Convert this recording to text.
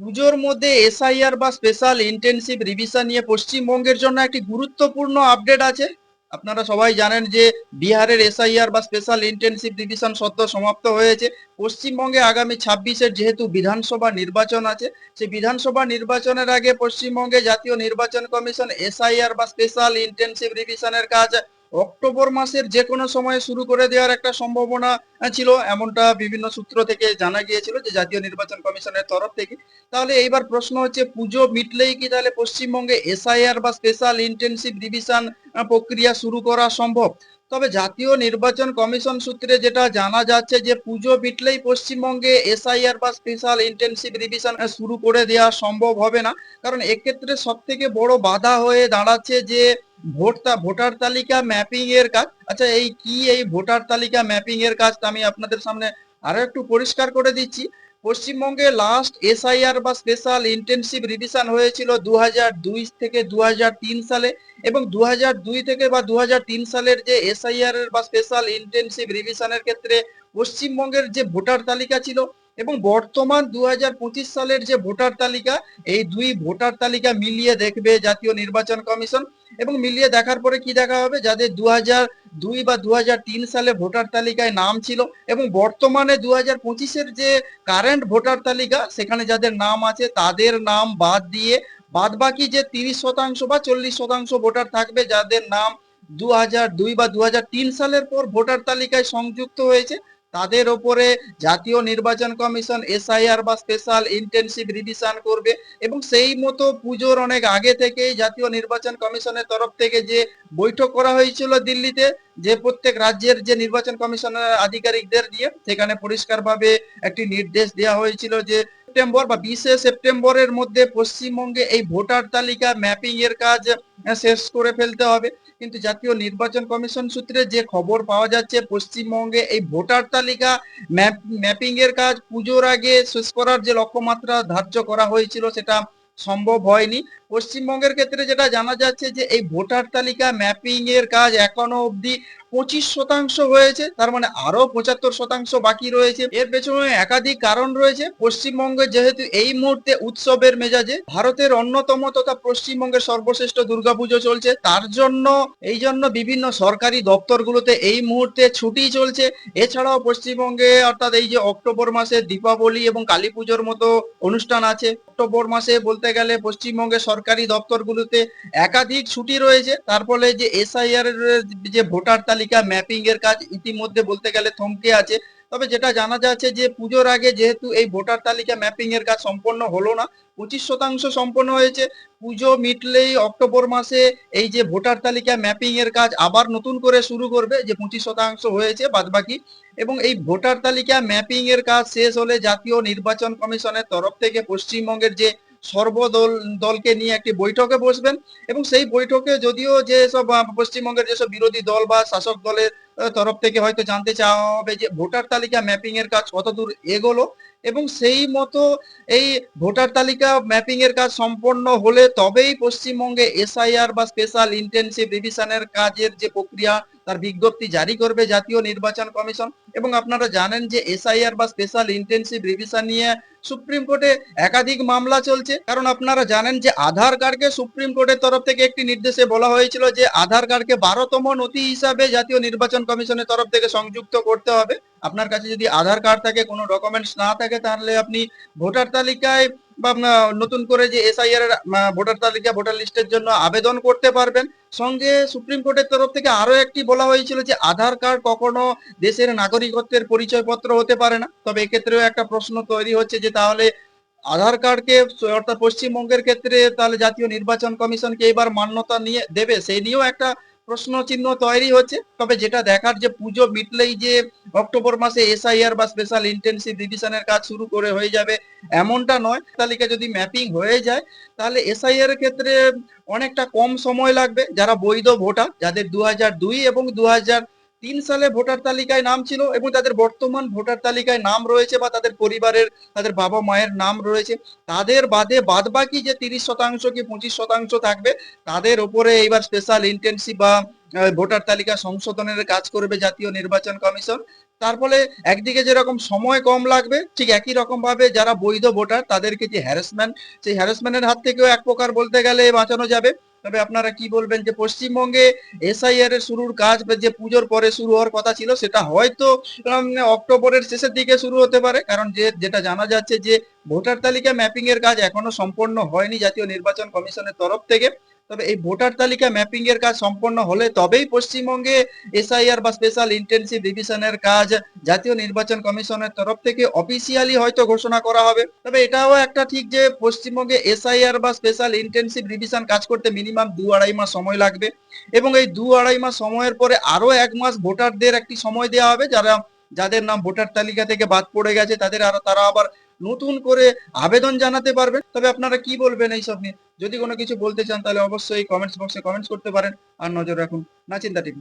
পুজোর মধ্যে এসআইআর বা স্পেশাল ইন্টেনসিভ রিভিশন নিয়ে পশ্চিমবঙ্গের জন্য একটি গুরুত্বপূর্ণ আপডেট আছে। আপনারা সবাই জানেন যে বিহারের এসআইআর বা স্পেশাল ইন্টেনসিভ রিভিশন সদ্য সমাপ্ত হয়েছে। পশ্চিমবঙ্গে আগামী 26-এর যেহেতু বিধানসভা নির্বাচন আছে, সেই বিধানসভা নির্বাচনের আগে পশ্চিমবঙ্গে জাতীয় নির্বাচন কমিশন এসআইআর বা স্পেশাল ইন্টেনসিভ রিভিশনের কাজ অক্টোবর মাসের যে কোনো সময়ে শুরু করে দেওয়ার একটা সম্ভাবনা ছিল, এমনটা বিভিন্ন সূত্র থেকে জানা গিয়েছিল যে জাতীয় নির্বাচন কমিশনের তরফ থেকে। তাহলে এইবার প্রশ্ন হচ্ছে, পুজো মিটলেই কি তাহলে পশ্চিমবঙ্গে এসআইআর বা স্পেশাল ইন্টেনসিভ রিভিশন প্রক্রিয়া শুরু করা সম্ভব? তবে জাতীয় নির্বাচন কমিশন সূত্রে যেটা জানা যাচ্ছে যে পুজো মিটলেই পশ্চিমবঙ্গে এসআইআর বা স্পেশাল ইন্টেনসিভ রিভিশন শুরু করে দেওয়া সম্ভব হবে না। কারণ এক্ষেত্রে সব থেকে বড় বাধা হয়ে দাঁড়াচ্ছে যে ভোটার তালিকা ম্যাপিং এর কাজ। আচ্ছা, এই ভোটার তালিকা ম্যাপিং এর কাজটা আমি আপনাদের সামনে আরো একটু পরিষ্কার করে দিচ্ছি। পশ্চিমবঙ্গে লাস্ট এসআইআর বা স্পেশাল ইন্টেনসিভ রিভিশন হয়েছিল 2002 থেকে 2003 সালে, এবং 2002 থেকে বা 2003 সালের যে এসআইআর বা স্পেশাল ইন্টেনসিভ রিভিশনের ক্ষেত্রে পশ্চিমবঙ্গের যে ভোটার তালিকা ছিল এবং বর্তমান 2025 সালের যে ভোটার তালিকা, এই দুই ভোটার তালিকা মিলিয়ে দেখবে জাতীয় নির্বাচন কমিশন। এবং মিলিয়ে দেখার পরে কি দেখা হবে, যাদের 2002 বা 2003 সালে ভোটার তালিকায় নাম ছিল এবং বর্তমানে 2025-এর যে কারেন্ট ভোটার তালিকা, সেখানে যাদের নাম আছে তাদের নাম বাদ দিয়ে বাদবাকি যে 30% বা 40% ভোটার থাকবে, যাদের নাম 2002 বা 2003 সালের পর ভোটার তালিকায় সংযুক্ত হয়েছে, তাদের ওপরে জাতীয় নির্বাচন কমিশন এসআইআর বা স্পেশাল ইন্টেনসিভ রিভিশন করবে। এবং সেই মতো পুজোর অনেক আগে থেকেই জাতীয় নির্বাচন কমিশনের তরফ থেকে যে বৈঠক করা হয়েছিল দিল্লিতে, যে প্রত্যেক রাজ্যের যে নির্বাচন কমিশনের আধিকারিকদের নিয়ে, সেখানে পরিষ্কারভাবে একটি নির্দেশ দেওয়া হয়েছিল যে সেপ্টেম্বর বা 20শে সেপ্টেম্বরের মধ্যে পশ্চিমবঙ্গে এই ভোটার তালিকা ম্যাপিং এর কাজ শেষ করে ফেলতে হবে। কিন্তু জাতীয় নির্বাচন কমিশন সূত্রে যে খবর পাওয়া যাচ্ছে, পশ্চিমবঙ্গে এই ভোটার তালিকা ম্যাপিং এর কাজ পুজোর আগে শেষ করার যে লক্ষ্যমাত্রা ধার্য করা হয়েছিল, সেটা সম্ভব হয়নি। পশ্চিমবঙ্গের ক্ষেত্রে যেটা জানা যাচ্ছে যে এই ভোটার তালিকা ম্যাপিং এর কাজ এখনো অবধি 25% হয়েছে, তার মানে আরো 75% বাকি রয়েছে। এর পেছনে একাধিক কারণ রয়েছে। পশ্চিমবঙ্গে যেহেতু এই মুহূর্তে উৎসবের মেজাজে, ভারতের অন্যতম তথা পশ্চিমবঙ্গের সর্বশ্রেষ্ঠ দুর্গাপুজো চলছে, তার জন্য এই জন্য বিভিন্ন সরকারি দপ্তরগুলোতে এই মুহূর্তে ছুটি চলছে। এছাড়াও পশ্চিমবঙ্গে অর্থাৎ এই যে অক্টোবর মাসে দীপাবলি এবং কালী পুজোর মতো অনুষ্ঠান আছে, অক্টোবর মাসে বলতে গেলে পশ্চিমবঙ্গের সরকারি দপ্তরগুলোতে একাধিক ছুটি রয়েছে। তার ফলে যে এসআইআর এর যে ভোটার তালিকা ম্যাপিং এর কাজ ইতিমধ্যে বলতে গেলে থমকে আছে। তবে যেটা জানা যাচ্ছে যে পুজোর আগে যেহেতু এই ভোটার তালিকা ম্যাপিং এর কাজ সম্পন্ন হলো না, 25% সম্পন্ন হয়েছে। পুজো মিটলেই অক্টোবর মাসে এই যে ভোটার তালিকা ম্যাপিং এর কাজ আবার নতুন করে শুরু করবে, যে 25% হয়েছে বাদবাকি। এবং এই ভোটার তালিকা ম্যাপিং এর কাজ শেষ হলে জাতীয় নির্বাচন কমিশনের তরফ থেকে পশ্চিমবঙ্গের যে সর্বদল দলকে নিয়ে একটি বৈঠকে বসবেন। এবং সেই বৈঠকে যদিও যে সব পশ্চিমবঙ্গের যেসব বিরোধী দল বা শাসক দলের তরফ থেকে হয়তো জানতে চাওয়া হবে যে ভোটার তালিকা ম্যাপিং এর কাজ কতদূর এগোলো, এবং সেই মতো এই ভোটার তালিকা ম্যাপিং এর কাজ সম্পন্ন হলে তবেই পশ্চিমবঙ্গে এসআইআর বা স্পেশাল ইন্টেনসিভ রিভিশনের কাজের যে প্রক্রিয়া, তার বিজ্ঞপ্তি জারি করবে জাতীয় নির্বাচন কমিশন। এবং আপনারা জানেন যে এসআইআর বা স্পেশাল ইন্টেনসিভ রিভিশন নিয়ে সুপ্রিম কোর্টে একাধিক মামলা চলছে। কারণ আপনারা জানেন যে আধার কার্ডকে সুপ্রিম কোর্টের তরফ থেকে একটি নির্দেশে বলা হয়েছিল যে আধার কার্ডকে 12তম নথি হিসাবে জাতীয় নির্বাচন কমিশনের তরফ থেকে সংযুক্ত করতে হবে। আপনার কাছে যদি আধার কার্ড থাকে, কোনো ডকুমেন্টস না থাকে, তাহলে আপনি ভোটার তালিকায় বা নতুন করে যে এসআইআর এর ভোটার তালিকা ভোটার লিস্টের জন্য আবেদন করতে পারবেন। সঙ্গে সুপ্রিম কোর্টের তরফ থেকে আরো একটি বলা হয়েছিল যে আধার কার্ড কখনো দেশের নাগরিকত্বের পরিচয়পত্র হতে পারে না। তবে এক্ষেত্রেও একটা প্রশ্ন তৈরি হচ্ছে যে তাহলে আধার কার্ডকে অর্থাৎ পশ্চিমবঙ্গের ক্ষেত্রে তাহলে জাতীয় নির্বাচন কমিশনকে এবার মান্যতা নিয়ে দেবে, সেই নিয়েও একটা প্রশ্ন চিহ্ন তৈরি হচ্ছে। তবে যেটা দেখার, যে পুজো মিটলেই যে অক্টোবর মাসে এসআইআর বা স্পেশাল ইন্টেনসিভ রিভিশনের কাজ শুরু করে হয়ে যাবে এমনটা নয়। তালিকা যদি ম্যাপিং হয়ে যায়, তাহলে এসআইআর এর ক্ষেত্রে অনেকটা কম সময় লাগবে। যারা বৈধ ভোটার, যাদের 2002 এবং 2003 সালে ভোটার তালিকায় নাম ছিল এবং তাদের বর্তমান ভোটার তালিকায় নাম রয়েছে বা তাদের পরিবারের, তাদের বাবা মায়ের নাম রয়েছে, তাদের বাদে বাদবাকি যে 30% কি 25% থাকবে, তাদের ওপরে এইবার স্পেশাল ইন্টেনসিভ বা ভোটার তালিকা সংশোধনের কাজ করবে জাতীয় নির্বাচন কমিশন। তার ফলে একদিকে যেরকম সময় কম লাগবে, ঠিক একই রকম ভাবে যারা বৈধ ভোটার তাদেরকে যে হ্যারাসমেন্ট, সেই হ্যারাসমেন্টের হাত থেকেও এক প্রকার বলতে গেলে বাঁচানো যাবে। তবে আপনারা কি বলবেন যে পশ্চিমবঙ্গে এসআইআর এর শুরুর কাজ যে পুজোর পরে শুরু হওয়ার কথা ছিল সেটা হয়তো অক্টোবরের শেষের দিকে শুরু হতে পারে, কারণ যেটা জানা যাচ্ছে যে ভোটার তালিকা ম্যাপিং এর কাজ এখনো সম্পন্ন হয়নি জাতীয় নির্বাচন কমিশনের তরফ থেকে। তবে এই ভোটার তালিকা ম্যাপিং এর কাজ সম্পন্ন হলে তবেই পশ্চিমবঙ্গে এসআইআর বা স্পেশাল ইন্টেনসিভ রিভিশনের কাজ জাতীয় নির্বাচন কমিশনের তরফ থেকে অফিসিয়ালি হয়তো ঘোষণা করা হবে। তবে এটাও একটা ঠিক যে পশ্চিমবঙ্গে এসআইআর বা স্পেশাল ইন্টেনসিভ রিভিশন কাজ করতে মিনিমাম 2-2.5 মাস সময় লাগবে, এবং এই 2-2.5 মাস সময়ের পরে আরো 1 মাস ভোটারদের একটি সময় দেওয়া হবে, যাদের নাম ভোটার তালিকা থেকে বাদ পড়ে গেছে তারা আবার নতুন করে আবেদন জানাতে পারবেন। তবে আপনারা কি বলবেন এইসব নিয়ে? যদি কোনো কিছু বলতে চান তাহলে অবশ্যই কমেন্টস বক্সে কমেন্টস করতে পারেন। আর নজর রাখুন না চিন্তা টিভি।